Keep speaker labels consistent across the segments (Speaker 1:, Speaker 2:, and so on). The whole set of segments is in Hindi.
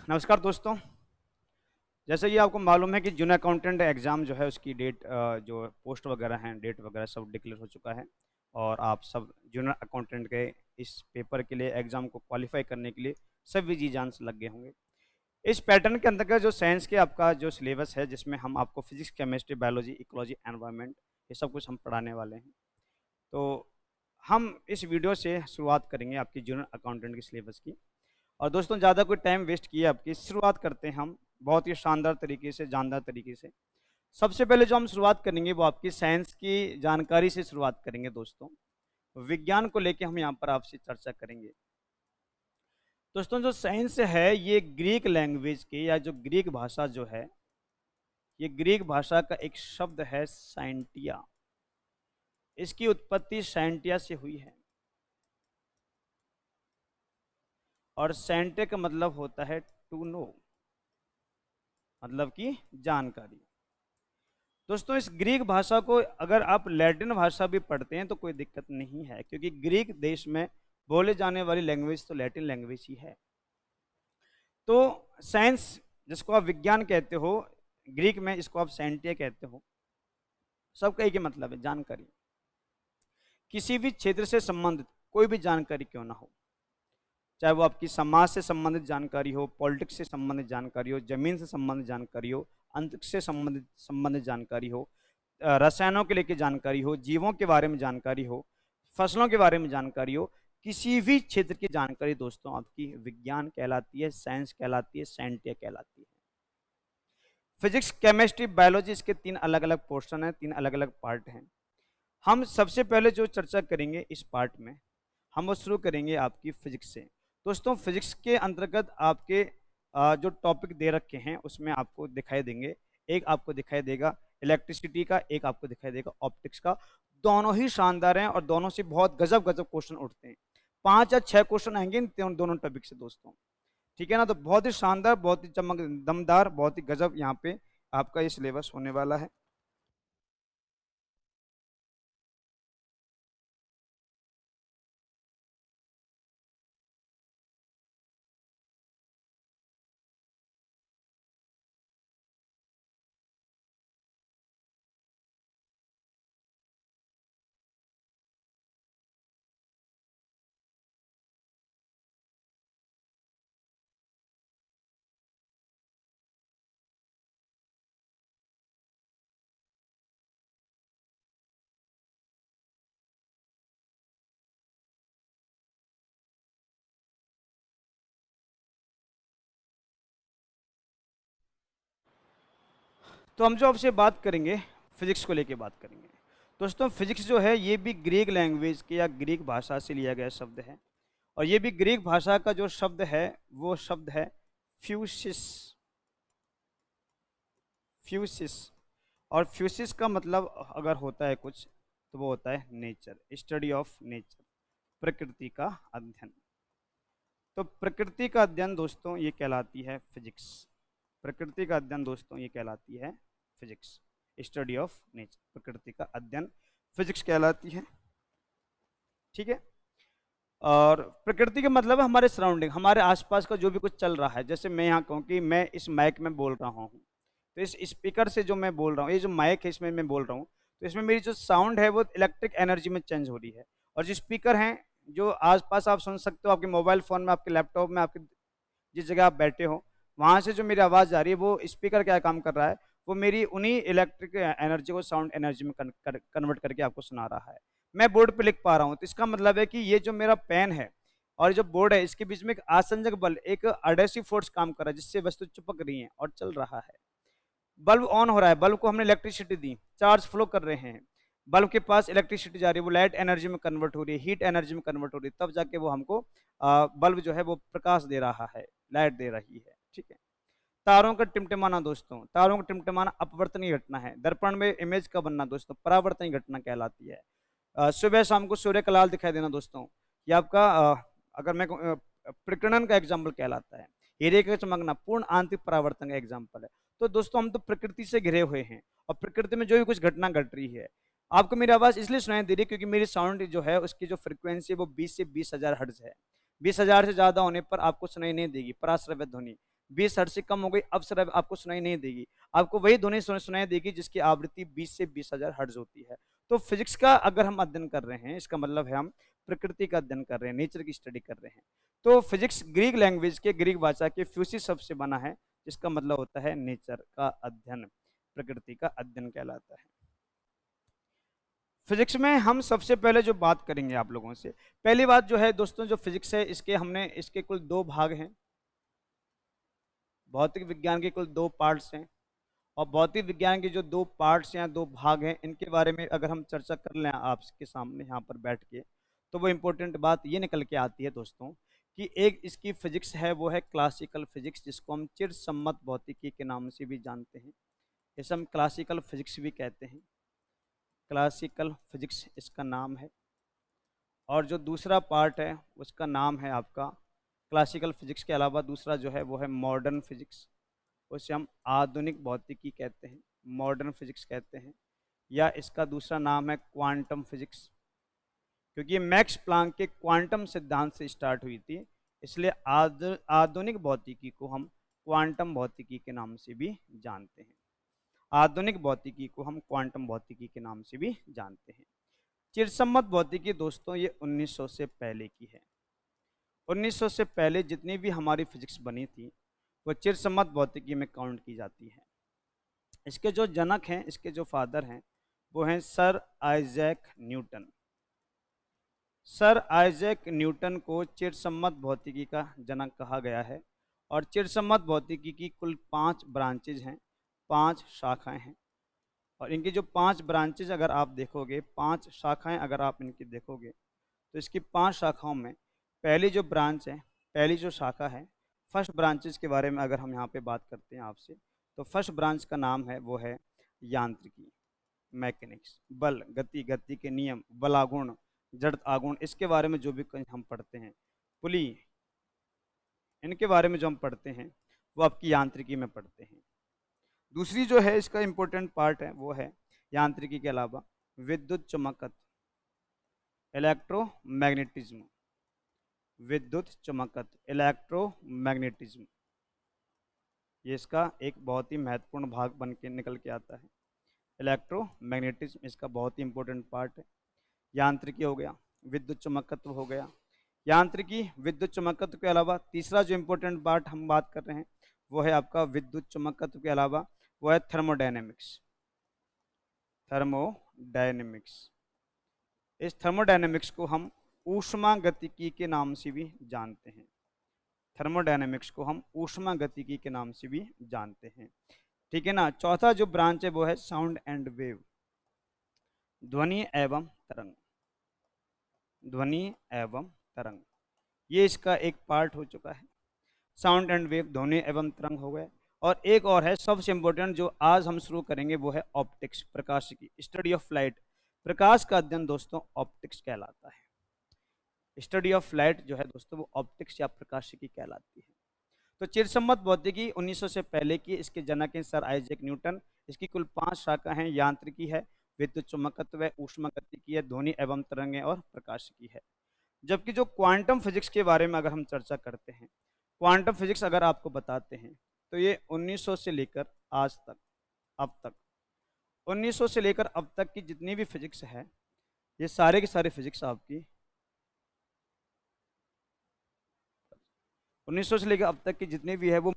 Speaker 1: नमस्कार दोस्तों। जैसे कि आपको मालूम है कि जूनियर अकाउंटेंट एग्ज़ाम जो है उसकी डेट जो पोस्ट वगैरह हैं, डेट वगैरह सब डिक्लेयर हो चुका है और आप सब जूनियर अकाउंटेंट के इस पेपर के लिए एग्ज़ाम को क्वालिफाई करने के लिए सभी जी जान से लग गए होंगे। इस पैटर्न के अंतर्गत जो साइंस के आपका जो सिलेबस है, जिसमें हम आपको physics, chemistry, biology, ecology, environment ये सब कुछ हम पढ़ाने वाले हैं। तो हम इस वीडियो से शुरुआत करेंगे आपकी जूनियर अकाउंटेंट की सिलेबस की। और दोस्तों, ज़्यादा कोई टाइम वेस्ट किए आपकी शुरुआत करते हैं हम बहुत ही शानदार तरीके से, जानदार तरीके से। सबसे पहले जो हम शुरुआत करेंगे वो आपकी साइंस की जानकारी से शुरुआत करेंगे दोस्तों। विज्ञान को लेके हम यहाँ पर आपसे चर्चा करेंगे। दोस्तों, जो साइंस है ये ग्रीक लैंग्वेज के या जो ग्रीक भाषा जो है, ये ग्रीक भाषा का एक शब्द है साइंटिया। इसकी उत्पत्ति साइंटिया से हुई है और साइंटे का मतलब होता है टू नो, मतलब कि जानकारी। दोस्तों, इस ग्रीक भाषा को अगर आप लैटिन भाषा भी पढ़ते हैं तो कोई दिक्कत नहीं है, क्योंकि ग्रीक देश में बोले जाने वाली लैंग्वेज तो लैटिन लैंग्वेज ही है। तो साइंस, जिसको आप विज्ञान कहते हो, ग्रीक में इसको आप साइंटिया कहते हो, सबका एक ही मतलब है, जानकारी। किसी भी क्षेत्र से संबंधित कोई भी जानकारी क्यों ना हो, चाहे वो आपकी समाज से संबंधित जानकारी हो, पॉलिटिक्स से संबंधित जानकारी हो, जमीन से संबंधित जानकारी हो, अंतरिक्ष से संबंधित जानकारी हो, रसायनों के लेके जानकारी हो, जीवों के बारे में जानकारी हो, फसलों के बारे में जानकारी हो, किसी भी क्षेत्र की जानकारी दोस्तों आपकी विज्ञान कहलाती है, साइंस कहलाती है, साइंटिया कहलाती है। फिजिक्स, केमिस्ट्री, बायोलॉजी, इसके तीन अलग अलग पोर्शन हैं, तीन अलग अलग पार्ट हैं। हम सबसे पहले जो चर्चा करेंगे इस पार्ट में, हम वो शुरू करेंगे आपकी फिजिक्स से। दोस्तों, फिजिक्स के अंतर्गत आपके जो टॉपिक दे रखे हैं उसमें आपको दिखाई देंगे, एक आपको दिखाई देगा इलेक्ट्रिसिटी का, एक आपको दिखाई देगा ऑप्टिक्स का। दोनों ही शानदार हैं और दोनों से बहुत गजब गजब क्वेश्चन उठते हैं। 5 या 6 क्वेश्चन आएंगे इन दोनों टॉपिक से दोस्तों, ठीक है ना। तो बहुत ही शानदार, बहुत ही चमक दमदार, बहुत ही गजब यहाँ पे आपका ये सिलेबस होने वाला है। तो हम जो आपसे बात करेंगे, फिजिक्स को लेके बात करेंगे। दोस्तों, फिजिक्स जो है ये भी ग्रीक लैंग्वेज के या ग्रीक भाषा से लिया गया शब्द है और ये भी ग्रीक भाषा का जो शब्द है वो शब्द है फ्यूसिस। फ्यूसिस, और फ्यूसिस का मतलब अगर होता है कुछ तो वो होता है नेचर, स्टडी ऑफ नेचर, प्रकृति का अध्ययन। तो प्रकृति का अध्ययन दोस्तों ये कहलाती है फिजिक्स। प्रकृति का अध्ययन दोस्तों ये कहलाती है फिजिक्स, स्टडी ऑफ नेचर, प्रकृति का अध्ययन फिजिक्स कहलाती है, ठीक है। और प्रकृति का मतलब है हमारे सराउंडिंग, हमारे आसपास का जो भी कुछ चल रहा है। जैसे मैं यहाँ कहूँ कि मैं इस माइक में बोल रहा हूँ, तो इस स्पीकर से जो मैं बोल रहा हूँ, ये जो माइक है इसमें मैं बोल रहा हूँ, तो इसमें मेरी जो साउंड है वो इलेक्ट्रिक एनर्जी में चेंज हो रही है। और जो स्पीकर हैं जो आसपास आप सुन सकते हो, आपके मोबाइल फ़ोन में, आपके लैपटॉप में, आपके जिस जगह आप बैठे हो, वहाँ से जो मेरी आवाज़ आ रही है वो स्पीकर क्या काम कर रहा है, वो मेरी उन्हीं इलेक्ट्रिक एनर्जी को साउंड एनर्जी में कन्वर्ट करके आपको सुना रहा है। मैं बोर्ड पे लिख पा रहा हूँ, तो इसका मतलब है कि ये जो मेरा पेन है और जो बोर्ड है इसके बीच में एक आसंजक बल, एक अडेसिव फोर्स काम कर रहा है, जिससे वस्तु चिपक रही है और चल रहा है। बल्ब ऑन हो रहा है, बल्ब को हमने इलेक्ट्रिसिटी दी, चार्ज फ्लो कर रहे हैं, बल्ब के पास इलेक्ट्रिसिटी जा रही है, वो लाइट एनर्जी में कन्वर्ट हो रही है, हीट एनर्जी में कन्वर्ट हो रही है, तब जाके वो हमको बल्ब जो है वो प्रकाश दे रहा है, लाइट दे रही है, ठीक है। तारों का टिमटिमाना दोस्तों, तारों का टिमटिमाना अपवर्तनीय घटना है। दर्पण में इमेज का बनना दोस्तों परावर्तनीय घटना कहलाती है। सुबह शाम को सूर्य का लाल दिखाई देना दोस्तों, ये आपका अगर मैं प्रकीर्णन का एग्जाम्पल कहलाता है। हीरे का चमकना पूर्ण आंतरिक परावर्तन का एग्जाम्पल है। तो दोस्तों, हम तो प्रकृति से घिरे हुए हैं और प्रकृति में जो भी कुछ घटना घट रही है, आपको मेरी आवाज़ इसलिए सुनाई दे रही है क्योंकि मेरी साउंड जो है उसकी जो फ्रिक्वेंसी है वो 20 से 20,000 हर्ट्ज है। 20,000 से ज़्यादा होने पर आपको सुनाई नहीं देगी, पराश्रव्य ध्वनि। 20 हर्ट्ज से कम हो गई, अब सर अब आपको सुनाई नहीं देगी, आपको वही ध्वनि सुनाई देगी जिसकी आवृत्ति 20 से 20 हजार हर्ट्ज होती है। तो फिजिक्स का अगर हम अध्ययन कर रहे हैं, इसका मतलब है हम प्रकृति का अध्ययन कर रहे हैं, नेचर की स्टडी कर रहे हैं। तो फिजिक्स ग्रीक लैंग्वेज के, ग्रीक भाषा के फ्यूसिस शब्द से बना है, जिसका मतलब होता है नेचर का अध्ययन, प्रकृति का अध्ययन कहलाता है। फिजिक्स में हम सबसे पहले जो बात करेंगे आप लोगों से, पहली बात जो है दोस्तों, जो फिजिक्स है इसके कुल 2 भाग हैं। भौतिक विज्ञान के कुल 2 पार्ट्स हैं, और भौतिक विज्ञान के जो 2 पार्ट्स या 2 भाग हैं, इनके बारे में अगर हम चर्चा कर लें आपके सामने यहाँ पर बैठ के, तो वो इम्पोर्टेंट बात ये निकल के आती है दोस्तों, कि एक इसकी फिजिक्स है वो है क्लासिकल फिजिक्स, जिसको हम चिरसम्मत भौतिकी के नाम से भी जानते हैं, इसे हम क्लासिकल फिजिक्स भी कहते हैं, क्लासिकल फिजिक्स इसका नाम है। और जो दूसरा पार्ट है उसका नाम है आपका, क्लासिकल फिजिक्स के अलावा दूसरा जो है वो है मॉडर्न फिजिक्स, उसे हम आधुनिक भौतिकी कहते हैं, मॉडर्न फिजिक्स कहते हैं, या इसका दूसरा नाम है क्वांटम फिजिक्स, क्योंकि ये मैक्स प्लांक के क्वांटम सिद्धांत से स्टार्ट हुई थी, इसलिए आधुनिक भौतिकी को हम क्वांटम भौतिकी के नाम से भी जानते हैं, आधुनिक भौतिकी को हम क्वांटम भौतिकी के नाम से भी जानते हैं। चिरसम्मत भौतिकी दोस्तों ये 1900 से पहले की है। 1900 से पहले जितनी भी हमारी फिजिक्स बनी थी वो चिरसम्मत भौतिकी में काउंट की जाती है। इसके जो जनक हैं, इसके जो फादर हैं, वो हैं sir Isaac Newton. Sir Isaac Newton को चिरसम्मत भौतिकी का जनक कहा गया है। और चिरसम्मत भौतिकी की कुल 5 ब्रांचेज हैं, 5 शाखाएं हैं। और इनकी जो 5 ब्रांचेज अगर आप देखोगे, 5 शाखाएं अगर आप इनकी देखोगे, तो इसकी 5 शाखाओं में पहली जो ब्रांच है, पहली जो शाखा है, फर्स्ट ब्रांचेस के बारे में अगर हम यहाँ पे बात करते हैं आपसे, तो फर्स्ट ब्रांच का नाम है वो है यांत्रिकी, मैकेनिक्स, बल, गति, गति के नियम, बलागुण, जड़ आगुण, इसके बारे में जो भी कहीं हम पढ़ते हैं, पुली, इनके बारे में जो हम पढ़ते हैं वो आपकी यांत्रिकी में पढ़ते हैं। दूसरी जो है इसका इम्पोर्टेंट पार्ट है वो है यांत्रिकी के अलावा विद्युत चुम्बकत्व, इलेक्ट्रोमैग्नेटिज्म, विद्युत चुम्बकत्व, इलेक्ट्रोमैग्नेटिज्म, ये इसका एक बहुत ही महत्वपूर्ण भाग बन के निकल के आता है। इलेक्ट्रोमैग्नेटिज्म इसका बहुत ही इंपॉर्टेंट पार्ट है। यांत्रिकी हो गया, विद्युत चुम्बकत्व हो गया। यांत्रिकी, विद्युत चुम्बकत्व के अलावा तीसरा जो इम्पोर्टेंट पार्ट हम बात कर रहे हैं वो है आपका विद्युत चुम्बकत्व के अलावा वो है थर्मोडायनेमिक्स, थर्मोडायनेमिक्स। इस थर्मोडायनेमिक्स को हम ऊष्मा गतिकी के नाम से भी जानते हैं, थर्मोडायनेमिक्स को हम ऊष्मा गतिकी के नाम से भी जानते हैं, ठीक है ना। चौथा जो ब्रांच है वो है साउंड एंड वेव, ध्वनि एवं तरंग, ध्वनि एवं तरंग, ये इसका एक पार्ट हो चुका है। साउंड एंड वेव, ध्वनि एवं तरंग हो गए। और एक और है सबसे इंपॉर्टेंट जो आज हम शुरू करेंगे वो है ऑप्टिक्स, प्रकाश की स्टडी ऑफ लाइट, प्रकाश का अध्ययन दोस्तों ऑप्टिक्स कहलाता है। स्टडी ऑफ लाइट जो है दोस्तों वो ऑप्टिक्स या प्रकाशिकी कहलाती है। तो चिरसम्मत भौतिकी 1900 से पहले की, इसके जनक हैं सर आइजैक न्यूटन। इसकी कुल 5 शाखा हैं, यांत्रिकी है, विद्युत चुम्बकत्व है, ऊष्मागतिकी है, ध्वनि एवं तरंग है और प्रकाशिकी है। जबकि जो क्वांटम फिजिक्स के बारे में अगर हम चर्चा करते हैं, क्वांटम फिजिक्स अगर आपको बताते हैं तो ये 1900 से लेकर आज तक, अब तक 1900 से लेकर अब तक की जितनी भी फिजिक्स है, ये सारे के सारे फिजिक्स आपकी 1900 से लेकर अब तक की जितनी भी है वो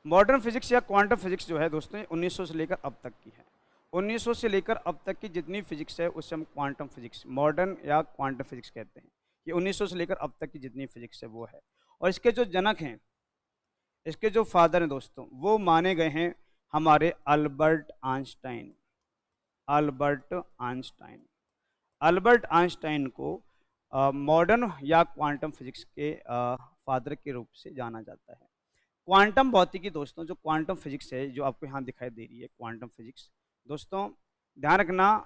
Speaker 1: मॉडर्न फिजिक्स या क्वांटम फिजिक्स जो है दोस्तों, ये 1900 से लेकर अब तक की है। 1900 से लेकर अब तक की जितनी फिजिक्स है उसे हम क्वांटम फिजिक्स, मॉडर्न या क्वांटम फिजिक्स कहते हैं। ये 1900 से लेकर अब तक की जितनी फिजिक्स है वो है। और इसके जो जनक हैं, इसके जो फादर हैं दोस्तों, वो माने गए हैं हमारे Albert Einstein. Albert Einstein, Albert Einstein को मॉडर्न या क्वांटम फिजिक्स के फादर के रूप से जाना जाता है। क्वांटम भौतिकी दोस्तों, जो क्वांटम फिजिक्स है जो आपको यहाँ दिखाई दे रही है, क्वांटम फिजिक्स दोस्तों ध्यान रखना,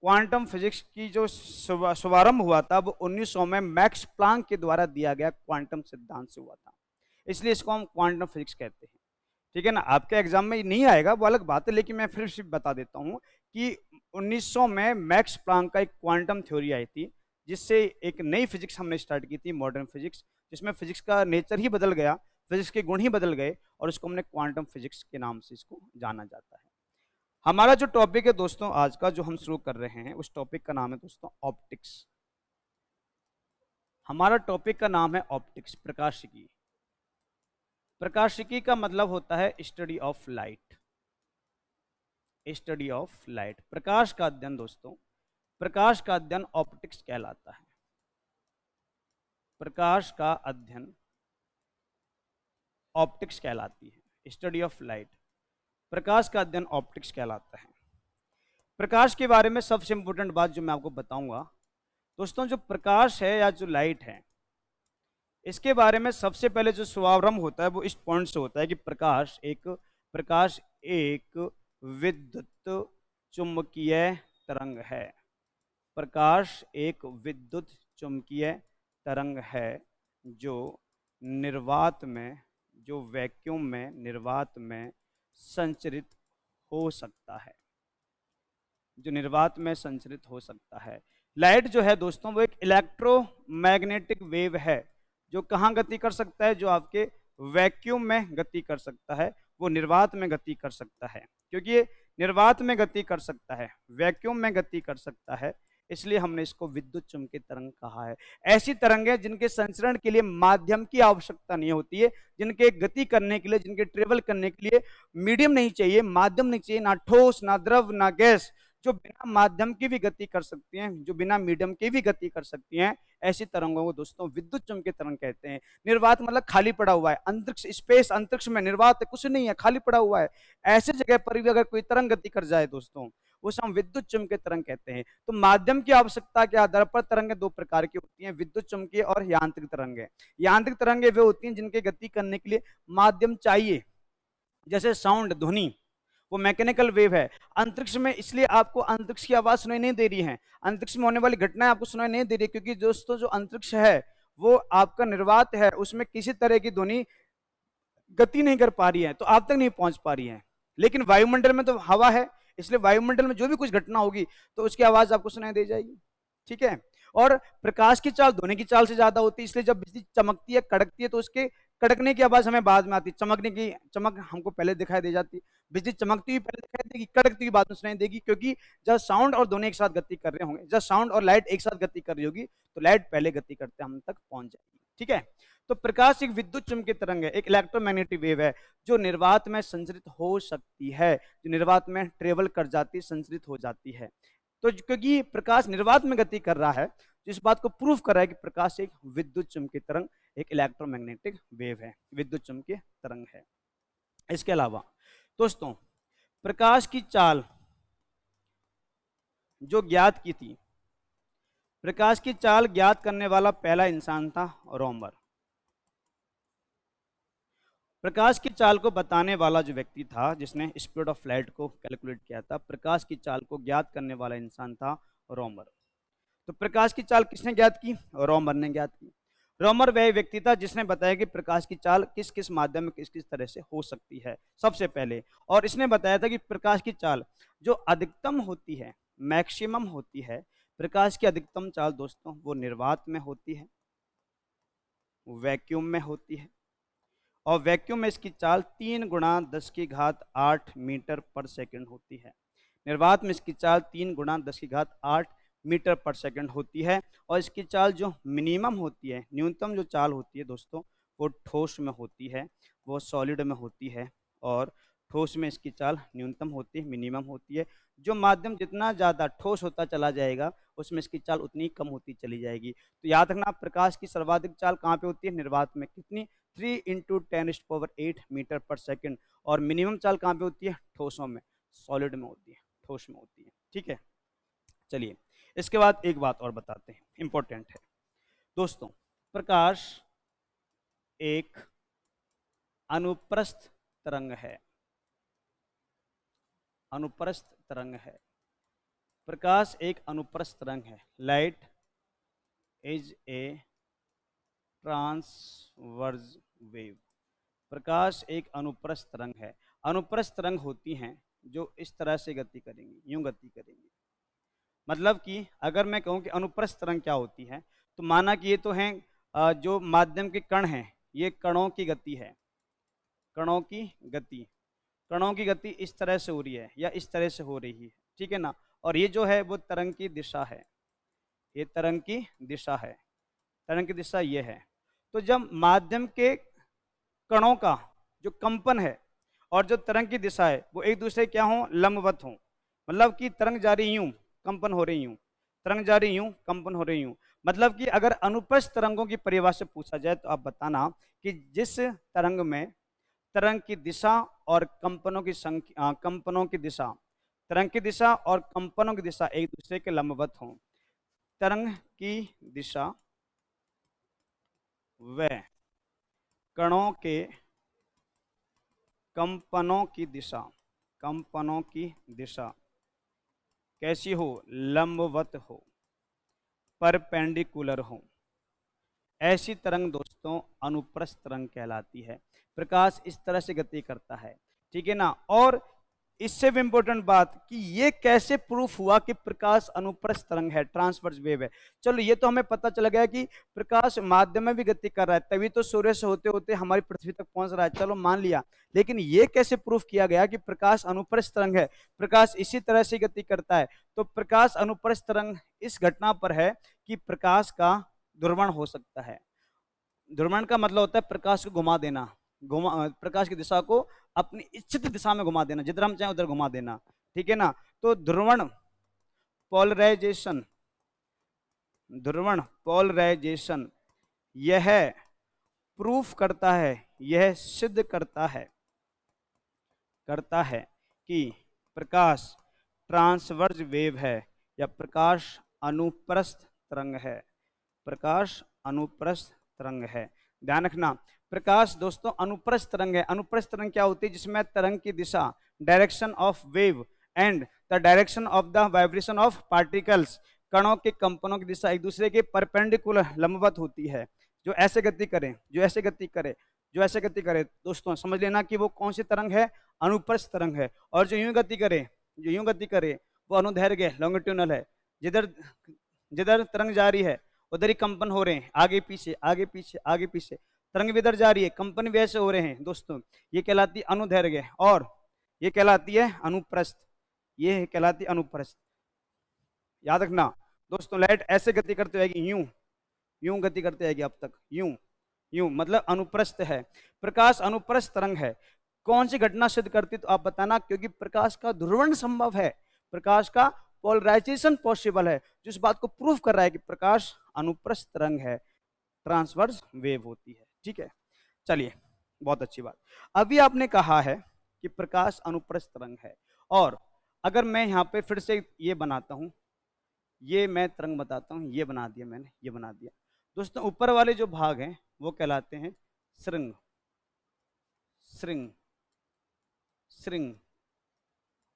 Speaker 1: क्वांटम फिजिक्स की जो शुभारंभ हुआ था वो 1900 में मैक्स प्लांक के द्वारा दिया गया क्वांटम सिद्धांत से हुआ था, इसलिए इसको हम क्वांटम फिजिक्स कहते हैं। ठीक है ना, आपके एग्जाम में नहीं आएगा वो अलग बात है, लेकिन मैं फिर से बता देता हूँ कि 1900 में मैक्स प्लांक का एक क्वांटम थ्योरी आई थी, जिससे एक नई फिजिक्स हमने स्टार्ट की थी, मॉडर्न फिजिक्स, जिसमें फिजिक्स का नेचर ही बदल गया, फिजिक्स के गुण ही बदल गए, और इसको हमने क्वांटम फिजिक्स के नाम से इसको जाना जाता है। हमारा जो टॉपिक है दोस्तों आज का, जो हम शुरू कर रहे हैं, उस टॉपिक का नाम है दोस्तों ऑप्टिक्स। हमारा टॉपिक का नाम है ऑप्टिक्स, प्रकाशिकी। प्रकाशिकी का मतलब होता है study of light, study of light, प्रकाश का अध्ययन दोस्तों, प्रकाश का अध्ययन ऑप्टिक्स कहलाता है। प्रकाश का अध्ययन ऑप्टिक्स कहलाती है, स्टडी ऑफ लाइट, प्रकाश का अध्ययन ऑप्टिक्स कहलाता है। प्रकाश के बारे में सबसे इंपॉर्टेंट बात जो मैं आपको बताऊंगा दोस्तों, जो प्रकाश है या जो लाइट है, इसके बारे में सबसे पहले जो शुभारंभ होता है वो इस पॉइंट से होता है कि प्रकाश एक विद्युत चुंबकीय तरंग है। प्रकाश एक विद्युत चुंबकीय तरंग है जो निर्वात में, जो वैक्यूम में, निर्वात में संचरित हो सकता है, जो निर्वात में संचरित हो सकता है। लाइट जो है दोस्तों वो एक इलेक्ट्रोमैग्नेटिक वेव है, जो कहाँ गति कर सकता है, जो आपके वैक्यूम में गति कर सकता है, वो निर्वात में गति कर सकता है। क्योंकि ये निर्वात में गति कर सकता है, वैक्यूम में गति कर सकता है, इसलिए हमने इसको विद्युत चुंबकीय तरंग कहा है। ऐसी तरंगें जिनके संचरण के लिए माध्यम की आवश्यकता नहीं होती है, जिनके गति करने के लिए, जिनके ट्रेवल करने के लिए मीडियम नहीं चाहिए, माध्यम नहीं चाहिए, ना ठोस, ना द्रव, ना गैस, जो बिना माध्यम की भी गति कर सकती हैं, जो बिना मीडियम की भी गति कर सकती हैं, ऐसी तरंगों को दोस्तों विद्युत चुंबकीय तरंग कहते हैं। निर्वात मतलब खाली पड़ा हुआ है, अंतरिक्ष, स्पेस, अंतरिक्ष में निर्वात कुछ नहीं है, खाली पड़ा हुआ है, ऐसे जगह पर भी अगर कोई तरंग गति कर जाए दोस्तों, उसे हम विद्युत चुंबकीय तरंग कहते हैं। तो माध्यम की आवश्यकता के आधार पर तरंगें दो प्रकार की होती हैं, विद्युत चुंबकीय और यांत्रिक तरंगें। यांत्रिक तरंगें वे होती हैं जिनके गति करने के लिए माध्यम चाहिए, जैसे साउंड, ध्वनि, वो मैकेनिकल वेव है। अंतरिक्ष में इसलिए आपको अंतरिक्ष की आवाज सुनाई नहीं दे रही है, अंतरिक्ष में होने वाली घटनाएं आपको सुनाई नहीं दे रही, क्योंकि दोस्तों जो अंतरिक्ष है वो आपका निर्वात है, उसमें किसी तरह की ध्वनि गति नहीं कर पा रही है, तो आप तक नहीं पहुंच पा रही है। लेकिन वायुमंडल में तो हवा है, इसलिए वायुमंडल में जो भी कुछ घटना होगी तो उसकी आवाज आपको सुनाई दे जाएगी। ठीक है, और प्रकाश की चाल ध्वनि की चाल से ज्यादा होती है, इसलिए जब बिजली चमकती है, कड़कती है, तो उसके कड़कने की आवाज हमें बाद में आती है, चमकने की चमक हमको पहले दिखाई दे जाती है। बिजली चमकती हुई पहले दिखाई देगी, कड़कती हुई बाद में सुनाई देगी, क्योंकि जब साउंड और ध्वनि एक साथ गति कर रहे होंगे, जब साउंड और लाइट एक साथ गति कर रही होगी, तो लाइट पहले गति करते हम तक पहुंच जाएगी। ठीक है, तो प्रकाश एक विद्युत चुंबकीय तरंग है, एक इलेक्ट्रोमैग्नेटिक वेव है, जो निर्वात में संचरित हो सकती है, जो निर्वात में ट्रेवल कर जाती, संचरित हो जाती है। तो क्योंकि प्रकाश निर्वात में गति कर रहा है, तो इस बात को प्रूव कर रहा है कि प्रकाश एक विद्युत चुंबकीय तरंग, एक इलेक्ट्रोमैग्नेटिक वेव है, विद्युत चुंबकीय तरंग है। इसके अलावा दोस्तों प्रकाश की चाल जो ज्ञात की थी, प्रकाश की चाल ज्ञात करने वाला पहला इंसान था रोमर। प्रकाश की चाल को बताने वाला जो व्यक्ति था, जिसने स्पीड ऑफ लाइट को कैलकुलेट किया था, प्रकाश की चाल को ज्ञात करने वाला इंसान था रोमर। तो प्रकाश की चाल किसने ज्ञात की? रोमर ने ज्ञात की। रोमर वह व्यक्ति था जिसने बताया कि प्रकाश की चाल किस किस माध्यम में किस किस तरह से हो सकती है सबसे पहले, और इसने बताया था कि प्रकाश की चाल जो अधिकतम होती है, मैक्सिमम होती है, प्रकाश की अधिकतम चाल दोस्तों वो निर्वात में होती है, वैक्यूम में होती है, और वैक्यूम में इसकी चाल 3 गुणा 10 की घात 8 मीटर पर सेकंड होती है। निर्वात में इसकी चाल 3 गुणा 10 की घात 8 मीटर पर सेकंड होती है, और इसकी चाल जो मिनिमम होती है, न्यूनतम जो चाल होती है दोस्तों, वो ठोस में होती है, वो सॉलिड में होती है, और ठोस में इसकी चाल न्यूनतम होती है, मिनिमम होती है। जो माध्यम जितना ज़्यादा ठोस होता चला जाएगा उसमें इसकी चाल उतनी कम होती चली जाएगी। तो याद रखना, प्रकाश की सर्वाधिक चाल कहाँ पे होती है? निर्वात में। कितनी? 3 × 10⁸ मीटर पर सेकंड। और मिनिमम चाल कहाँ पे होती है? ठोसों में, सॉलिड में होती है, ठोस में होती है। ठीक है, चलिए इसके बाद एक बात और बताते हैं, इंपॉर्टेंट है दोस्तों। प्रकाश एक अनुप्रस्थ तरंग है। अनुप्रस्थ तरंग है। प्रकाश एक अनुप्रस्थ तरंग है। Light is a transverse wave. प्रकाश एक अनुप्रस्थ तरंग है। अनुप्रस्थ तरंग होती हैं जो इस तरह से गति करेंगी, यूं गति करेंगी। मतलब कि अगर मैं कहूं कि अनुप्रस्थ तरंग क्या होती है, तो माना कि ये तो हैं जो माध्यम के कण हैं, ये कणों की गति है। कणों की गति, कणों की गति इस तरह से हो रही है या इस तरह से हो रही है, ठीक है ना। और ये जो है वो तरंग की दिशा है, ये तरंग की दिशा है, तरंग की दिशा ये है। तो जब माध्यम के कणों का जो कंपन है और जो तरंग की दिशा है वो एक दूसरे क्या हो? लंबवत हो। मतलब कि तरंग जा रही यूं, कंपन हो रही यूं, तरंग जा रही यूं, कंपन हो रही यूं। मतलब कि अगर अनुप्रस्थ तरंगों की परिभाषा पूछा जाए तो आप बताना कि जिस तरंग में तरंग की दिशा और कंपनों की संख्या, कंपनों की दिशा, तरंग की दिशा और कंपनों की दिशा एक दूसरे के लंबवत हों। तरंग की दिशा व कणों के कंपनों की दिशा, कंपनों की दिशा कैसी हो? लंबवत हो, परपेंडिकुलर हो। ऐसी तरंग दोस्तों अनुप्रस्थ तरंग कहलाती है। प्रकाश इस तरह से गति करता है, ठीक है ना। और इससे भी इंपॉर्टेंट बात कि ये कैसे प्रूफ हुआ कि प्रकाश अनुप्रस्थ तरंग है, ट्रांसवर्स वेव है। चलो ये तो हमें पता चल गया कि प्रकाश माध्यम में भी गति कर रहा है, तभी तो सूर्य से होते होते हमारी पृथ्वी तक पहुंच रहा है, चलो मान लिया। लेकिन ये कैसे प्रूफ किया गया कि प्रकाश अनुप्रस्थ तरंग है? प्रकाश इसी तरह से गति करता है। तो प्रकाश अनुप्रस्थ तरंग इस घटना पर है कि प्रकाश का ध्रुवण हो सकता है। ध्रुवण का मतलब होता है प्रकाश को घुमा देना, घुमा, प्रकाश की दिशा को अपनी इच्छित दिशा में घुमा देना, जिधर हम चाहें उधर घुमा देना, ठीक है ना। तो ध्रुवण पोलराइजेशन, ध्रुवण पोलराइजेशन यह प्रूफ करता है, यह सिद्ध करता है कि प्रकाश ट्रांसवर्स वेव है या प्रकाश अनुप्रस्थ तरंग है। प्रकाश अनुप्रस्थ तरंग है। ध्यान रखना, प्रकाश दोस्तों अनुप्रस्थ तरंग है। अनुप्रस्थ तरंग क्या होती है? जिसमें तरंग की दिशा, direction of wave and the direction of the vibration of particles, कणों के कंपनों की दिशा एक दूसरे के परपेंडिकुलर, लंबवत होती है। जो ऐसे गति करे, जो ऐसे गति करे, जो ऐसे गति करे, दोस्तों समझ लेना कि वो कौन सी तरंग है? अनुप्रस्थ तरंग है। और जो यूं गति करे, जो यूं गति करे वो अनुदैर्घ्य, लॉन्गिट्यूनल है। जिधर जिधर तरंग जा रही है उधर ही कंपन हो रहे हैं, आगे पीछे आगे पीछे आगे पीछे। तरंग भी इधर जा रही है, कंपन भी ऐसे हो रहे हैं दोस्तों। ये कहलाती है अनुदैर्घ्य और ये कहलाती है अनुप्रस्थ, ये कहलाती है अनुप्रस्थ। याद रखना दोस्तों, लाइट ऐसे गति करते रहेगी, यूं यूं गति करते रहेगी अब तक, यूं यूं, मतलब अनुप्रस्थ है। प्रकाश अनुप्रस्थ तरंग है। कौन सी घटना सिद्ध करती तो आप बताना, क्योंकि प्रकाश का ध्रुवण संभव है, प्रकाश का पोलराइजेशन पॉसिबल है, जो इस बात को प्रूफ कर रहा है कि प्रकाश अनुप्रस्थ तरंग है, ट्रांसवर्स वेव होती है। ठीक है, चलिए बहुत अच्छी बात। अभी आपने कहा है कि प्रकाश अनुप्रस्थ तरंग है, और अगर मैं यहाँ पे फिर से ये बनाता हूँ, ये मैं तरंग बताता हूँ, ये बना दिया मैंने, ये बना दिया दोस्तों। ऊपर वाले जो भाग हैं वो कहलाते हैं श्रृंग, श्रृंग, श्रृंग।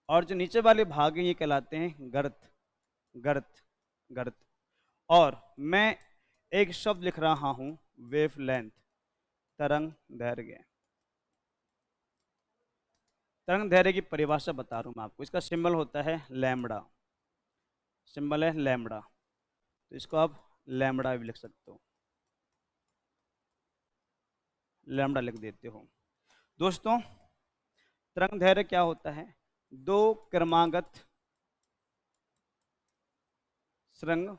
Speaker 1: और जो नीचे वाले भाग हैं ये कहलाते हैं गर्त, गर्त, गर्त। और मैं एक शब्द लिख रहा हूं, वेव लेंथ, तरंग दैर्घ्य। तरंग दैर्घ्य की परिभाषा बता रहा हूं मैं आपको। इसका सिंबल होता है लैम्बडा, सिंबल है लैम्बडा। तो इसको आप लैम्बडा भी लिख सकते हो, लैम्बडा लिख देते हो दोस्तों। तरंग दैर्घ्य क्या होता है? दो क्रमागत श्रृंग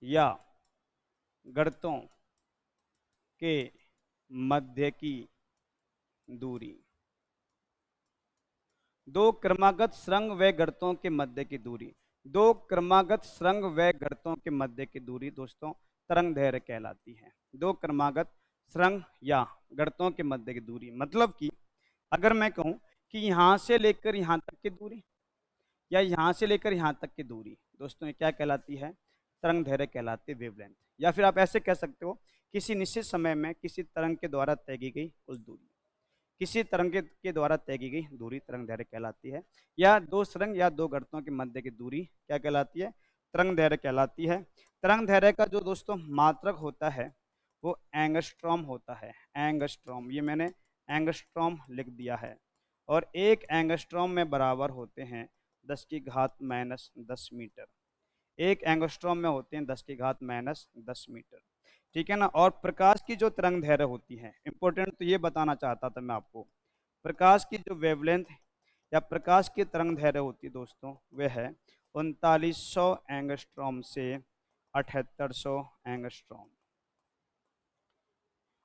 Speaker 1: या गर्तों के मध्य की दूरी, दो क्रमागत सुरंग व गर्तों के मध्य की दूरी, दो क्रमागत सुरंग व गर्तों के मध्य की दूरी दोस्तों तरंग दैर्घ्य कहलाती है। दो क्रमागत सुरंग या गर्तों के मध्य की दूरी, मतलब कि अगर मैं कहूं कि यहां से लेकर यहां तक की दूरी या यहाँ से लेकर यहाँ तक की दूरी दोस्तों ये क्या कहलाती है? तरंग दैर्घ्य कहलाती है, वेवलेंथ। या फिर आप ऐसे कह सकते हो किसी निश्चित समय में किसी तरंग के द्वारा तय की गई कुल दूरी, किसी तरंग के द्वारा तय की गई दूरी तरंग दैर्घ्य कहलाती है। या दो सुरंग या दो गर्तों के मध्य की दूरी क्या कहलाती है? तरंग दैर्घ्य कहलाती है। तरंग दैर्घ्य का जो दोस्तों मात्रक होता है वो एंगस्ट्रॉम होता है। एंगस्ट्रॉम, ये मैंने एंगस्ट्रॉम लिख दिया है। और एक एंगस्ट्रॉम में बराबर होते हैं 10 की घात माइनस 10 मीटर। एक एंगस्ट्रॉम में होते हैं 10 की घात माइनस 10 मीटर, ठीक है ना। और प्रकाश की जो तरंग दैर्घ्य होती है, इंपॉर्टेंट तो ये बताना चाहता था मैं आपको, प्रकाश की जो वेवलेंथ या प्रकाश की तरंग दैर्घ्य होती है दोस्तों वह है 3900 एंगस्ट्रॉम से 7800 एंगस्ट्रॉम।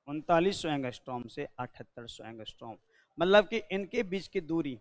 Speaker 1: 3900 एंगस्ट्रॉम से 7800 एंगस्ट्रॉम, मतलब कि इनके बीच की दूरी,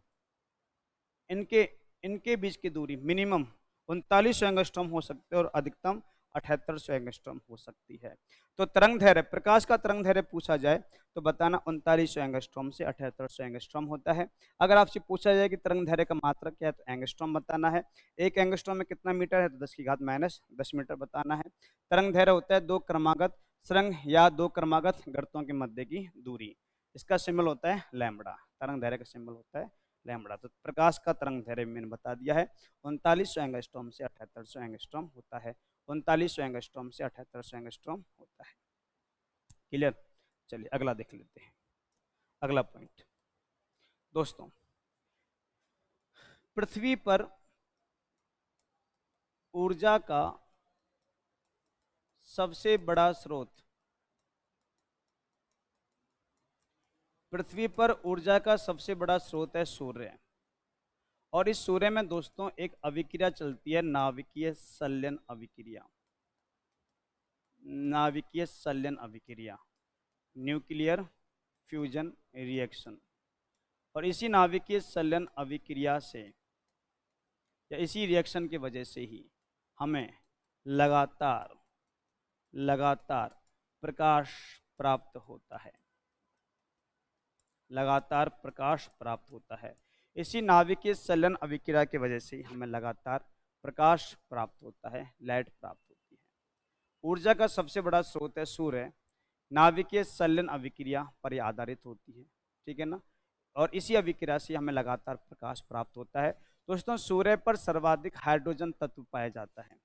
Speaker 1: इनके इनके बीच की दूरी मिनिमम 3900 एंगस्ट्रॉम हो सकती है और अधिकतम 7800 एंगस्ट्रॉम हो सकती है। तो तरंग दैर्घ्य, प्रकाश का तरंग दैर्घ्य पूछा जाए तो बताना 3900 एंगस्ट्रॉम से 7800 एंगस्ट्रॉम होता है। अगर आपसे पूछा जाए कि तरंग दैर्घ्य का मात्रक क्या है तो एंगस्ट्रॉम बताना है। एक एंगस्ट्रॉम में कितना मीटर है तो 10 की घात माइनस 10 मीटर बताना है। तरंग दैर्घ्य होता है दो क्रमागत सुरंग या दो क्रमागत गर्तों के मध्य की दूरी। इसका सिंबल होता है लैम्बडा, तरंग दैर्घ्य का सिंबल होता है लैम्बडा। तो प्रकाश का तरंग दैर्घ्य मैंने बता दिया है 3900 एंगस्ट्रॉम से 7800 एंगस्ट्रॉम होता है। 3900 एंगस्ट्रॉम से 7800 एंगस्ट्रॉम होता है। क्लियर? चलिए अगला देख लेते हैं। अगला पॉइंट दोस्तों, पृथ्वी पर ऊर्जा का सबसे बड़ा स्रोत, पृथ्वी पर ऊर्जा का सबसे बड़ा स्रोत है सूर्य। और इस सूर्य में दोस्तों एक अभिक्रिया चलती है, नाभिकीय संलयन अभिक्रिया। नाभिकीय संलयन अभिक्रिया, न्यूक्लियर फ्यूजन रिएक्शन। और इसी नाभिकीय संलयन अभिक्रिया से या इसी रिएक्शन की वजह से ही हमें लगातार लगातार प्रकाश प्राप्त होता है, लगातार प्रकाश प्राप्त होता है। इसी नाभिकीय संलयन अभिक्रिया की वजह से हमें लगातार प्रकाश प्राप्त होता है, लाइट प्राप्त होती है। ऊर्जा का सबसे बड़ा स्रोत है सूर्य, नाभिकीय संलयन अभिक्रिया पर यह आधारित होती है, ठीक है ना। और इसी अभिक्रिया से हमें लगातार प्रकाश प्राप्त होता है। दोस्तों सूर्य पर सर्वाधिक हाइड्रोजन तत्व पाया जाता है,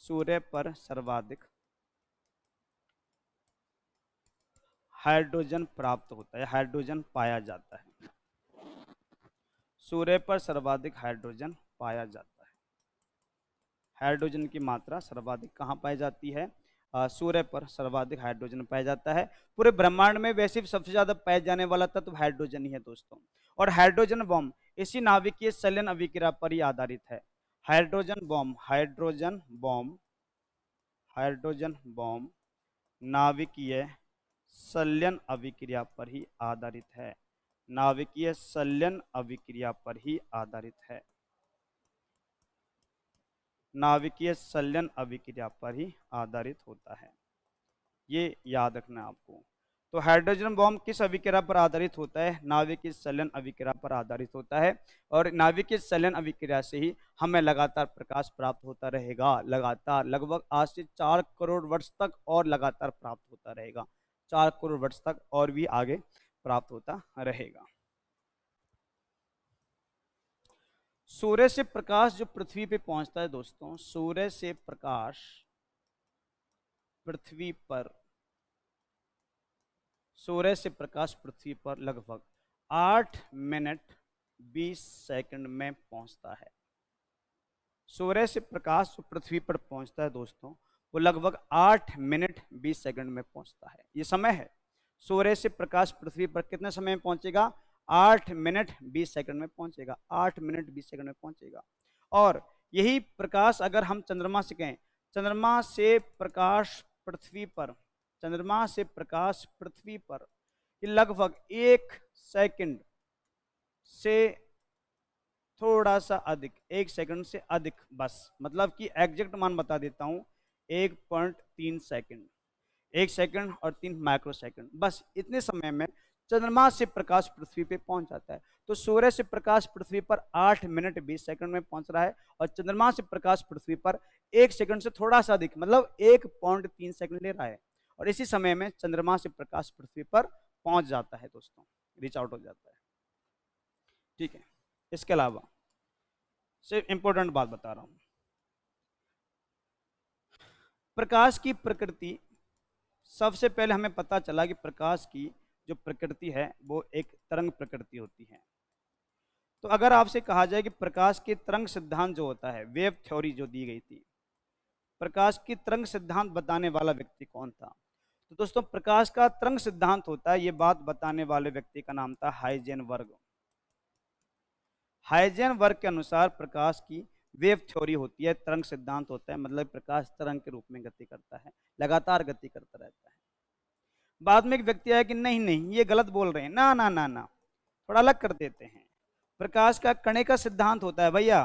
Speaker 1: सूर्य पर सर्वाधिक हाइड्रोजन प्राप्त होता है, हाइड्रोजन पाया जाता है। सूर्य पर सर्वाधिक हाइड्रोजन पाया जाता है। हाइड्रोजन की मात्रा सर्वाधिक कहाँ पाई जाती है? सूर्य पर सर्वाधिक हाइड्रोजन पाया जाता है। पूरे ब्रह्मांड में वैसे भी सबसे ज्यादा पाया जाने वाला तत्व हाइड्रोजन ही है दोस्तों। और हाइड्रोजन बॉम्ब इसी नाभिकीय संलयन अभिक्रिया पर ही आधारित है। Hydrogen bomb, hydrogen bomb, hydrogen bomb नाभिकीय संलयन अभिक्रिया पर ही आधारित है, नाभिकीय संलयन अभिक्रिया पर ही आधारित है, नाभिकीय संलयन अभिक्रिया पर ही आधारित होता है। ये याद रखना आपको। तो हाइड्रोजन बॉम्ब किस अभिक्रिया पर आधारित होता है? नाभिकीय संलयन अभिक्रिया पर आधारित होता है। और नाभिकीय संलयन अभिक्रिया से ही हमें लगातार प्रकाश प्राप्त होता रहेगा, लगातार लगभग आज से 4 करोड़ वर्ष तक और लगातार प्राप्त होता रहेगा, 4 करोड़ वर्ष तक और भी आगे प्राप्त होता रहेगा। सूर्य से प्रकाश जो पृथ्वी पे पहुंचता है दोस्तों, सूर्य से प्रकाश पृथ्वी पर, सूर्य से प्रकाश पृथ्वी पर लगभग 8 मिनट 20 सेकंड में पहुंचता है। सूर्य से प्रकाश जो पृथ्वी पर पहुंचता है दोस्तों वो लगभग 8 मिनट 20 सेकंड में पहुंचता है। ये समय है। सूर्य से प्रकाश पृथ्वी पर कितने समय में पहुंचेगा? 8 मिनट 20 सेकंड में पहुंचेगा, 8 मिनट 20 सेकंड में पहुंचेगा। और यही प्रकाश अगर हम चंद्रमा से कहें, चंद्रमा से प्रकाश पृथ्वी पर, चंद्रमा से प्रकाश पृथ्वी पर लगभग 1 सेकंड से थोड़ा सा अधिक, 1 सेकंड से अधिक, बस मतलब कि एग्जैक्ट मान बता देता हूं, 1.3 सेकंड, 1 सेकंड और 3 माइक्रो सेकंड, बस इतने समय में चंद्रमा से प्रकाश पृथ्वी पे पहुंच जाता है। तो सूर्य से प्रकाश पृथ्वी पर 8 मिनट 20 सेकंड में पहुंच रहा है, और चंद्रमा से प्रकाश पृथ्वी पर 1 सेकंड से थोड़ा सा अधिक, मतलब 1.3 सेकंड ले रहा है, और इसी समय में चंद्रमा से प्रकाश पृथ्वी पर पहुंच जाता है दोस्तों, रीच आउट हो जाता है। ठीक है, इसके अलावा सिर्फ इंपॉर्टेंट बात बता रहा हूं, प्रकाश की प्रकृति, सबसे पहले हमें पता चला कि प्रकाश की जो प्रकृति है वो एक तरंग प्रकृति होती है। तो अगर आपसे कहा जाए कि प्रकाश के तरंग सिद्धांत जो होता है, वेव थ्योरी जो दी गई थी, प्रकाश की तरंग सिद्धांत बताने वाला व्यक्ति कौन था? तो दोस्तों प्रकाश का तरंग सिद्धांत होता है, ये बात बताने वाले व्यक्ति का नाम था हाइजेनबर्ग। हाइजेनबर्ग के अनुसार प्रकाश की वेव थ्योरी होती है, तरंग सिद्धांत होता है, मतलब प्रकाश तरंग के रूप में गति करता है, लगातार गति करता रहता है। बाद में एक व्यक्ति आया कि नहीं नहीं ये गलत बोल रहे हैं, ना ना ना ना, थोड़ा अलग कर देते हैं। प्रकाश का कणे का सिद्धांत होता है भैया,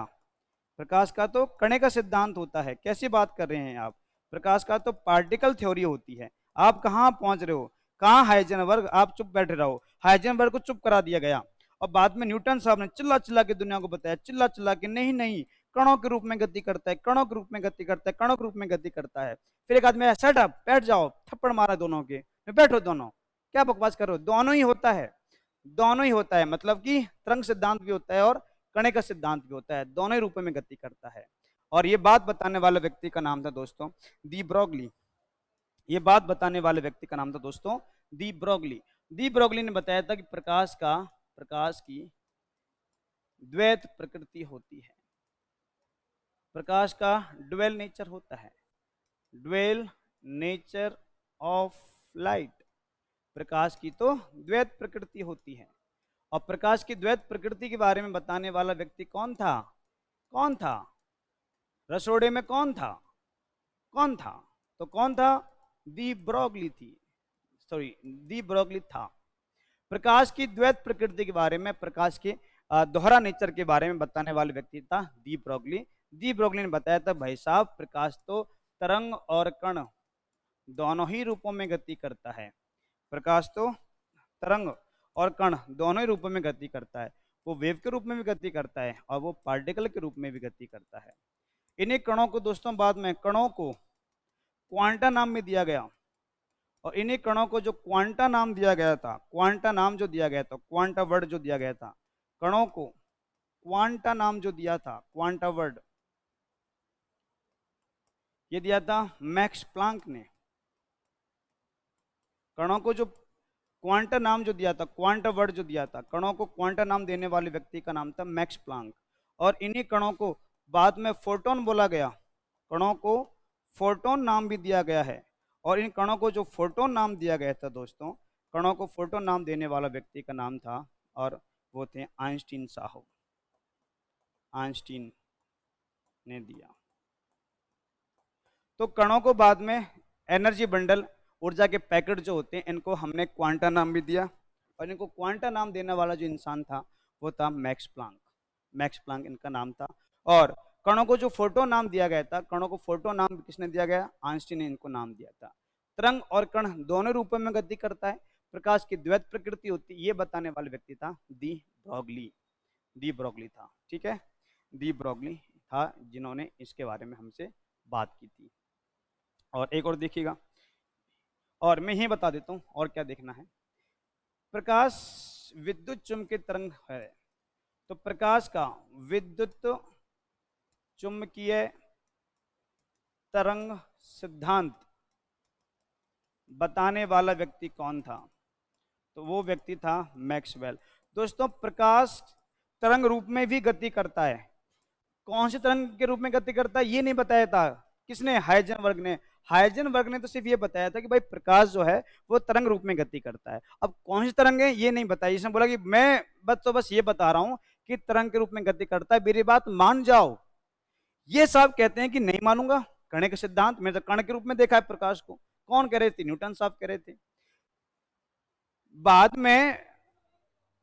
Speaker 1: प्रकाश का तो कणे का सिद्धांत होता है। कैसी बात कर रहे हैं आप? प्रकाश का तो पार्टिकल थ्योरी होती है। आप कहाँ पहुंच रहे हो? कहाँ हाइजेनबर्ग? आप चुप बैठे रहो। हाइजेनबर्ग को चुप करा दिया गया, और बाद में न्यूटन साहब ने चिल्ला चिल्ला के दुनिया को बताया, चिल्ला चिल्ला के, नहीं नहीं कणों के रूप में गति करता है, कणों के रूप में गति करता है, कणों के रूप में गति करता है। फिर एक आदमी सेट अप, बैठ जाओ, थप्पड़ मारा दोनों के, बैठो दोनों, क्या बकवास करो, दोनों ही होता है, दोनों ही होता है, मतलब कि तरंग सिद्धांत भी होता है और कणे का सिद्धांत भी होता है, दोनों ही रूपों में गति करता है। और ये बात बताने वाले व्यक्ति का नाम था दोस्तों दी ब्रोगली। ये बात बताने वाले व्यक्ति का नाम था दोस्तों दी ब्रोगली। दी ब्रोगली ने बताया था कि प्रकाश की द्वैत प्रकृति होती है, प्रकाश का ड्वेल नेचर होता है, ड्वेल नेचर ऑफ लाइट। प्रकाश की तो द्वैत प्रकृति होती है, और प्रकाश की द्वैत प्रकृति के बारे में बताने वाला व्यक्ति कौन था? कौन था? रसोड़े में कौन था? कौन था? तो कौन था? दी ब्रोगली थी, सॉरी दी ब्रोगली था। प्रकाश की द्वैत प्रकृति के बारे में, प्रकाश के दोहरा नेचर के बारे में बताने वाले व्यक्ति था दी ब्रोगली। दी ब्रोगली ने बताया था भाई साहब प्रकाश तो तरंग और कण दोनों ही रूपों में गति करता है, प्रकाश तो तरंग और कण दोनों ही रूपों में गति करता है, वो वेव के रूप में भी गति करता है और वो पार्टिकल के रूप में भी गति करता है। इन्हीं कणों को दोस्तों बाद में कणों को क्वांटा नाम भी दिया गया, और इन्हीं कणों को जो क्वांटा नाम दिया गया था, क्वांटा नाम जो दिया गया था, क्वांटा वर्ड जो दिया गया था, कणों को क्वांटा नाम जो दिया था, क्वांटा वर्ड ये दिया था मैक्स प्लांक ने। कणों को जो क्वांटा नाम जो दिया था, क्वांटा वर्ड जो दिया था, कणों को क्वांटा नाम देने वाले व्यक्ति का नाम था मैक्स प्लांक। और इन्हीं कणों को बाद में फोटोन बोला गया, कणों को फोटोन नाम भी दिया गया है। और इन कणों को जो फोटोन नाम दिया गया था दोस्तों, कणों को फोटोन नाम देने वाला व्यक्ति का नाम था, और वो थे आइंस्टीन साहब, आइंस्टीन ने दिया। तो कणों को बाद में एनर्जी बंडल, ऊर्जा के पैकेट जो होते हैं, इनको हमने क्वांटा नाम भी दिया, और इनको क्वांटा नाम देने वाला जो इंसान था वो था मैक्स प्लांक। मैक्स प्लांक इनका नाम था। और कणों को जो फोटो नाम दिया गया था, कणों को फोटो नाम किसने दिया गया? आइंस्टीन ने इनको नाम दिया था। तरंग और कण दोनों रूपों में गति करता है, प्रकाश की द्वैत प्रकृति होती है, ये बताने वाले व्यक्ति था दी ब्रोगली। दी ब्रोगली था, ठीक है, दी ब्रोगली था जिन्होंने इसके बारे में हमसे बात की थी। और एक और देखिएगा, और मैं ही बता देता हूं और क्या देखना है। प्रकाश विद्युत चुम्बकीय तरंग है, तो प्रकाश का विद्युत चुम्बकीय तरंग सिद्धांत बताने वाला व्यक्ति कौन था? तो वो व्यक्ति था मैक्सवेल। दोस्तों प्रकाश तरंग रूप में भी गति करता है, कौन से तरंग के रूप में गति करता है ये नहीं बताया था, किसने? हाइजेनबर्ग ने। हाइजेनबर्ग ने तो सिर्फ ये बताया था कि भाई प्रकाश जो है वो तरंग रूप में गति करता है। अब कौन सी तरंग है ये नहीं बताया, इसने बोला कि मैं बस ये बता रहा हूं कि तरंग के रूप में गति करता है, मेरी बात मान जाओ। ये साहब कहते हैं कि नहीं मानूंगा, कण के सिद्धांत, मैंने तो कण के रूप में देखा है प्रकाश को। कौन कह रहे थे? न्यूटन साहब कह रहे थे। बाद में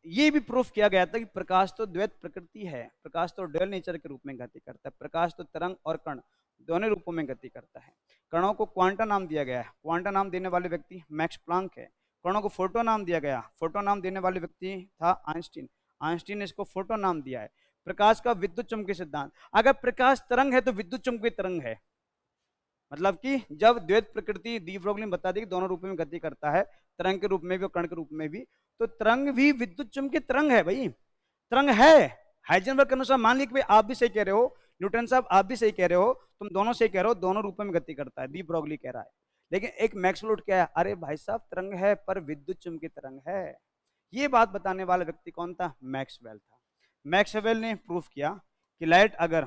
Speaker 1: ये भी प्रूफ किया गया था कि प्रकाश तो द्वैत प्रकृति है, प्रकाश तो डुअल नेचर के रूप में गति करता है। प्रकाश तो तरंग और कण दोनों रूपों में गति करता है। कणों को क्वांटा नाम दिया गया है, क्वांटा नाम देने वाले व्यक्ति मैक्स प्लांक है। कणों को फोटो नाम दिया गया, फोटो नाम देने वाले व्यक्ति था आइंस्टीन, आइंस्टीन ने इसको फोटो नाम दिया है। प्रकाश का विद्युत चुम्बकीय सिद्धांत, अगर प्रकाश तरंग है तो विद्युत चुम्बकीय तरंग है, मतलब कि जब द्वैत प्रकृति डी ब्रोगली ने बता दी कि दोनों रूपों में गति करता है, तरंग के रूप में भी और कण के रूप में भी, तो तरंग भी विद्युत चुम्बकीय तरंग है भाई, तरंग है। हाइजेनबर्ग के अनुसार मान लीजिए कि भाई आप भी सही कह रहे हो, न्यूटन साहब आप भी सही कह रहे हो, तुम दोनों सही कह रहे हो, दोनों रूपों में गति करता है, डी ब्रोगली कह रहा है। लेकिन एक मैक्सवेल क्या है, अरे भाई साहब तरंग है पर विद्युत चुम्बकीय तरंग है। ये बात बताने वाला व्यक्ति कौन था? मैक्सवेल था। मैक्सवेल ने प्रूफ किया कि लाइट अगर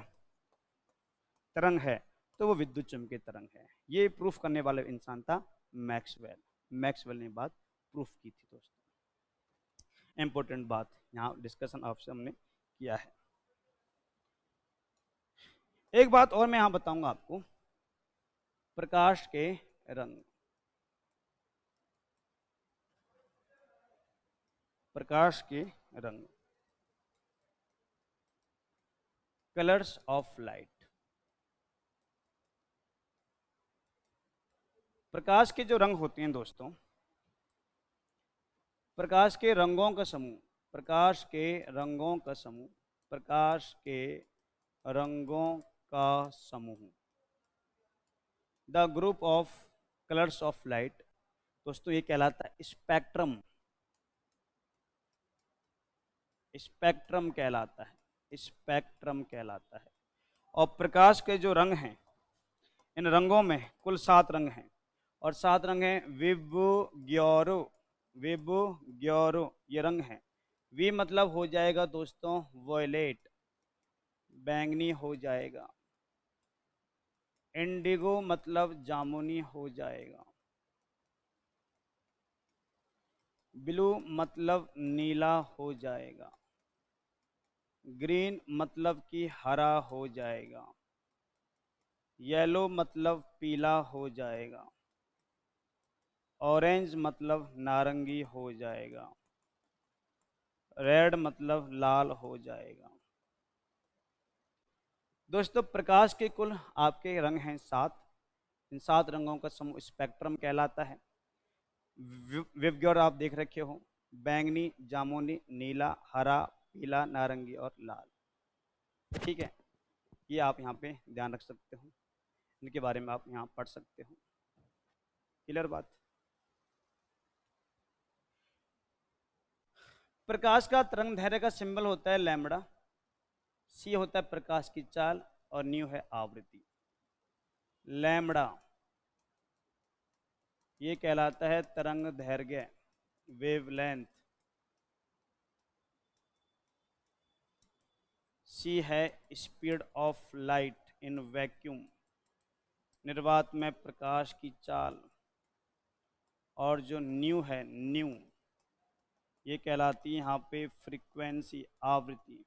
Speaker 1: तरंग है तो वो विद्युत चुम्बकीय तरंग है। ये प्रूफ करने वाला इंसान था मैक्सवेल। मैक्सवेल ने बात प्रूफ की थी दोस्तों। इंपॉर्टेंट बात यहाँ डिस्कशन आपसे हमने किया है। एक बात और मैं यहाँ बताऊंगा आपको, प्रकाश के रंग, प्रकाश के रंग, कलर्स ऑफ लाइट। प्रकाश के जो रंग होते हैं दोस्तों, प्रकाश के रंगों का समूह, प्रकाश के रंगों का समूह, प्रकाश के रंगों का समूह, the group of colours of light, दोस्तों ये कहलाता है स्पेक्ट्रम। स्पेक्ट्रम कहलाता है, स्पेक्ट्रम कहलाता है। और प्रकाश के जो रंग हैं, इन रंगों में कुल 7 रंग हैं, और 7 रंग हैं विबग्योरो, विबग्योरो ये रंग हैं। वी मतलब हो जाएगा दोस्तों वॉयलेट, बैंगनी हो जाएगा। इंडिगो मतलब जामुनी हो जाएगा। ब्लू मतलब नीला हो जाएगा। ग्रीन मतलब कि हरा हो जाएगा। येलो मतलब पीला हो जाएगा। ऑरेंज मतलब नारंगी हो जाएगा। रेड मतलब लाल हो जाएगा। दोस्तों प्रकाश के कुल आपके रंग हैं 7। इन 7 रंगों का समूह स्पेक्ट्रम कहलाता है। विबग्योर आप देख रखे हो, बैंगनी, जामुनी, नीला, हरा, पीला, नारंगी और लाल। ठीक है, ये आप यहाँ पे ध्यान रख सकते हो, इनके बारे में आप यहाँ पढ़ सकते हो। क्लियर बात? प्रकाश का तरंग दैर्घ्य का सिंबल होता है लैम्बडा, सी होता है प्रकाश की चाल, और न्यू है आवृत्ति। लैम्बडा ये कहलाता है तरंग दैर्घ्य, वेवलेंथ। सी है speed of light in vacuum, निर्वात में प्रकाश की चाल। और जो न्यू है, न्यू ये कहलाती है यहाँ पे फ्रीक्वेंसी, आवृत्ति।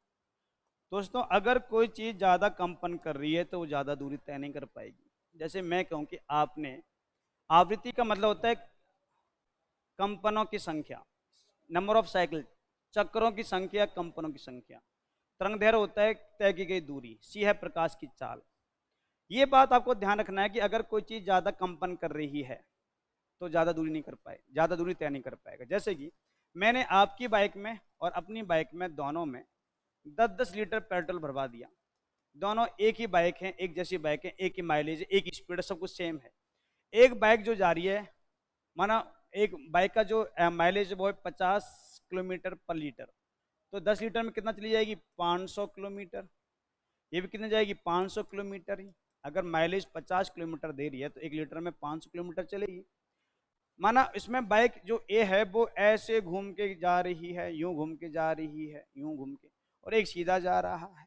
Speaker 1: दोस्तों अगर कोई चीज़ ज़्यादा कंपन कर रही है तो वो ज़्यादा दूरी तय नहीं कर पाएगी। जैसे मैं कहूँ कि आपने, आवृत्ति का मतलब होता है कंपनों की संख्या, नंबर ऑफ साइकिल, चक्रों की संख्या, कंपनों की संख्या। तरंग दैर्घ्य होता है तय की गई दूरी, सी है प्रकाश की चाल। ये बात आपको ध्यान रखना है कि अगर कोई चीज़ ज़्यादा कंपन कर रही है तो ज़्यादा दूरी नहीं कर पाए, ज़्यादा दूरी तय नहीं कर पाएगा। जैसे कि मैंने आपकी बाइक में और अपनी बाइक में दोनों में 10-10 लीटर पेट्रोल भरवा दिया। दोनों एक ही बाइक हैं, एक जैसी बाइक है, एक ही माइलेज है, एक ही स्पीड है, सब कुछ सेम है। एक बाइक जो जा रही है, माना एक बाइक का जो माइलेज वो है 50 किलोमीटर पर लीटर, तो 10 लीटर में कितना चली जाएगी? 500 किलोमीटर। ये भी कितने जाएगी? 500 किलोमीटर ही। अगर माइलेज 50 किलोमीटर दे रही है तो 1 लीटर में 500 किलोमीटर चलेगी। माना इसमें बाइक जो ए है वो ऐसे घूम के जा रही है, यूं घूम के जा रही है, यूं घूम के, और एक सीधा जा रहा है,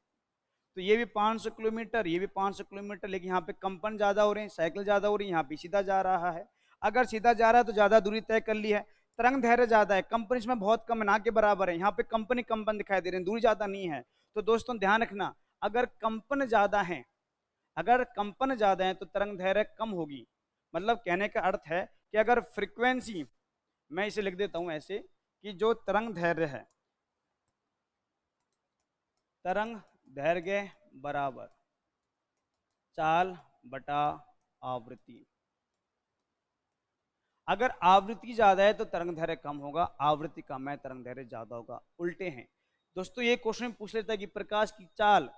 Speaker 1: तो ये भी 500 किलोमीटर, ये भी 500 किलोमीटर, लेकिन यहाँ पे कंपन ज़्यादा हो रहे हैं, साइकिल ज़्यादा हो रही है, यहाँ पे सीधा जा रहा है। अगर सीधा जा रहा है तो ज़्यादा दूरी तय कर ली है। तरंग दैर्घ्य ज़्यादा है, कंपन इसमें बहुत कम है, ना के बराबर है, यहाँ पे कंपन कंपन दिखाई दे रहे हैं, दूरी ज़्यादा नहीं है। तो दोस्तों ध्यान रखना, अगर कंपन ज़्यादा है, अगर कंपन ज़्यादा है तो तरंग दैर्घ्य कम होगी। मतलब कहने का अर्थ है कि अगर फ्रीक्वेंसी, मैं इसे लिख देता हूँ ऐसे कि जो तरंग दैर्घ्य है, तरंग दैर्घ्य बराबर चाल बटा आवृत्ति। अगर आवृत्ति ज्यादा है तो तरंग दैर्घ्य कम होगा, आवृत्ति कम है तरंग दैर्घ्य ज्यादा होगा, उल्टे हैं दोस्तों। ये क्वेश्चन पूछ लेता है कि प्रकाश की चाल,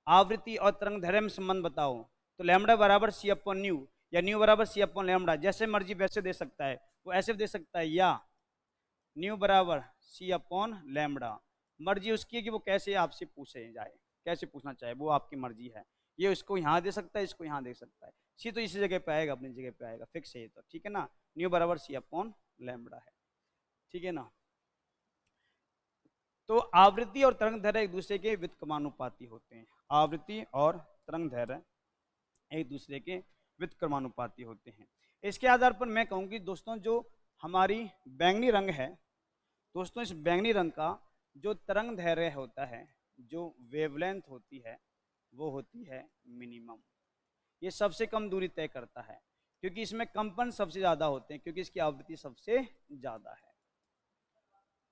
Speaker 1: आवृत्ति और तरंग दैर्घ्य में संबंध बताओ, तो लैम्बडा बराबर सी अपॉन न्यू या न्यू बराबर सी अपॉन लैम्बडा, जैसे मर्जी वैसे दे सकता है, वो ऐसे दे सकता है, या न्यू बराबर सी अपॉन लैम्बडा। मर्जी उसकी है कि वो कैसे आपसे पूछे जाए, कैसे पूछना चाहे, वो आपकी मर्जी है। ये इसको यहाँ दे सकता है, इसको यहाँ दे सकता है, सी तो इसी जगह पे आएगा, अपनी जगह पे आएगा, फिक्स है ये तो, ठीक है ना। न्यू बराबर सी अपॉन लैम्बडा है, ठीक है ना। तो आवृत्ति और तरंग दैर्घ्य एक दूसरे के व्युत्क्रमानुपाती होते हैं। आवृत्ति और तरंग दैर्घ्य एक दूसरे के व्युत्क्रमानुपाती होते हैं। इसके आधार पर मैं कहूँगी दोस्तों, जो हमारी बैंगनी रंग है दोस्तों, इस बैंगनी रंग का जो तरंग दैर्घ्य होता है, जो वेवलेंथ होती है, वो होती है मिनिमम। ये सबसे कम दूरी तय करता है, क्योंकि इसमें कंपन सबसे ज्यादा होते हैं, क्योंकि इसकी आवृत्ति सबसे ज्यादा है।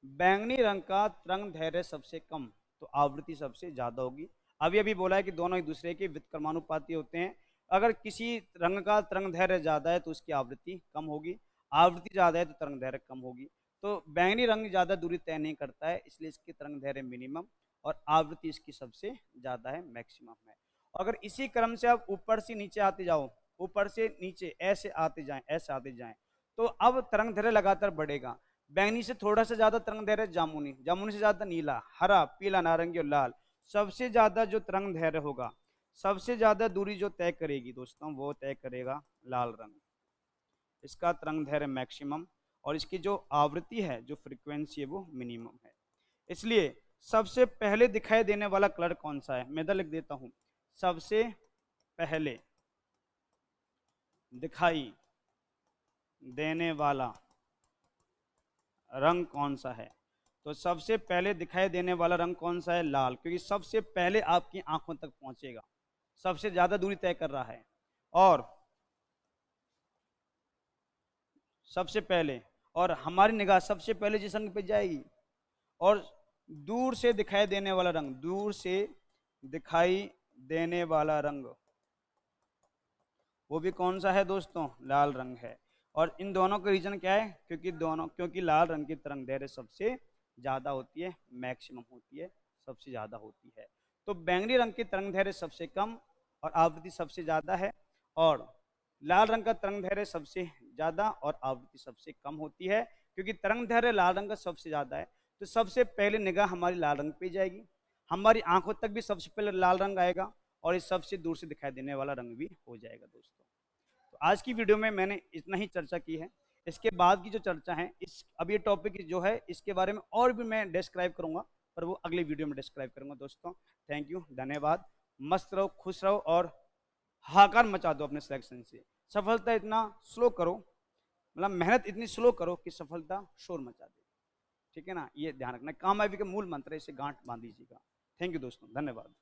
Speaker 1: बैंगनी रंग का तरंग दैर्घ्य सबसे कम, तो आवृत्ति सबसे ज्यादा होगी। अभी अभी बोला है कि दोनों एक दूसरे के व्युत्क्रमानुपाती होते हैं। अगर किसी रंग का तरंग दैर्घ्य ज्यादा है तो उसकी आवृत्ति कम होगी, आवृत्ति ज्यादा है तो तरंग दैर्घ्य कम होगी। तो बैंगनी रंग ज्यादा दूरी तय नहीं करता है, इसलिए इसकी तरंग दैर्घ्य मिनिमम और आवृत्ति इसकी सबसे ज्यादा है, मैक्सिमम है। अगर इसी क्रम से आप ऊपर से नीचे आते जाओ, ऊपर से नीचे ऐसे आते जाएं, ऐसे आते जाएं, तो अब तरंग दैर्घ्य लगातार बढ़ेगा। बैंगनी से थोड़ा सा ज्यादा तरंग दैर्घ्य जामुनी, जामुनी से ज्यादा नीला, हरा, पीला, नारंगी और लाल। सबसे ज्यादा जो तरंग दैर्घ्य होगा, सबसे ज्यादा दूरी जो तय करेगी दोस्तों, वो तय करेगा लाल रंग। इसका तरंग दैर्घ्य मैक्सिमम और इसकी जो आवृत्ति है, जो फ्रीक्वेंसी है, वो मिनिमम है। इसलिए सबसे पहले दिखाई देने वाला कलर कौन सा है, मैं इधर लिख देता हूं, सबसे पहले दिखाई देने वाला रंग कौन सा है, तो सबसे पहले दिखाई देने वाला रंग कौन सा है, लाल, क्योंकि सबसे पहले आपकी आंखों तक पहुंचेगा, सबसे ज्यादा दूरी तय कर रहा है। और सबसे पहले, और हमारी निगाह सबसे पहले जिस रंग पे जाएगी, और दूर से दिखाई देने वाला रंग, दूर से दिखाई देने वाला रंग, वो भी कौन सा है दोस्तों, लाल रंग है। और इन दोनों का रीजन क्या है, क्योंकि लाल रंग की तरंग दैर्घ्य सबसे ज्यादा होती है, मैक्सिमम होती है, सबसे ज्यादा होती है। तो बैंगनी रंग की तरंग दैर्घ्य सबसे कम और आवृत्ति सबसे ज्यादा है, और लाल रंग का तरंग दैर्घ्य सबसे ज्यादा और आवृत्ति सबसे कम होती है। क्योंकि तरंग दैर्घ्य लाल रंग का सबसे ज्यादा है, तो सबसे पहले निगाह हमारी लाल रंग पे जाएगी, हमारी आंखों तक भी सबसे पहले लाल रंग आएगा, और इस सबसे दूर से दिखाई देने वाला रंग भी हो जाएगा दोस्तों। तो आज की वीडियो में मैंने इतना ही चर्चा की है। इसके बाद की जो चर्चा है, इस अब ये टॉपिक जो है, इसके बारे में और भी मैं डिस्क्राइब करूंगा, पर वो अगले वीडियो में डिस्क्राइब करूंगा दोस्तों। थैंक यू, धन्यवाद। मस्त रहो, खुश रहो और हाहाकार मचा दो अपने सिलेक्शन से। सफलता इतना स्लो करो, मतलब मेहनत इतनी स्लो करो कि सफलता शोर मचा दे, ठीक है ना। ये ध्यान रखना, कामयाबी का मूल मंत्र है, इसे गांठ बांध दीजिएगा। थैंक यू दोस्तों, धन्यवाद।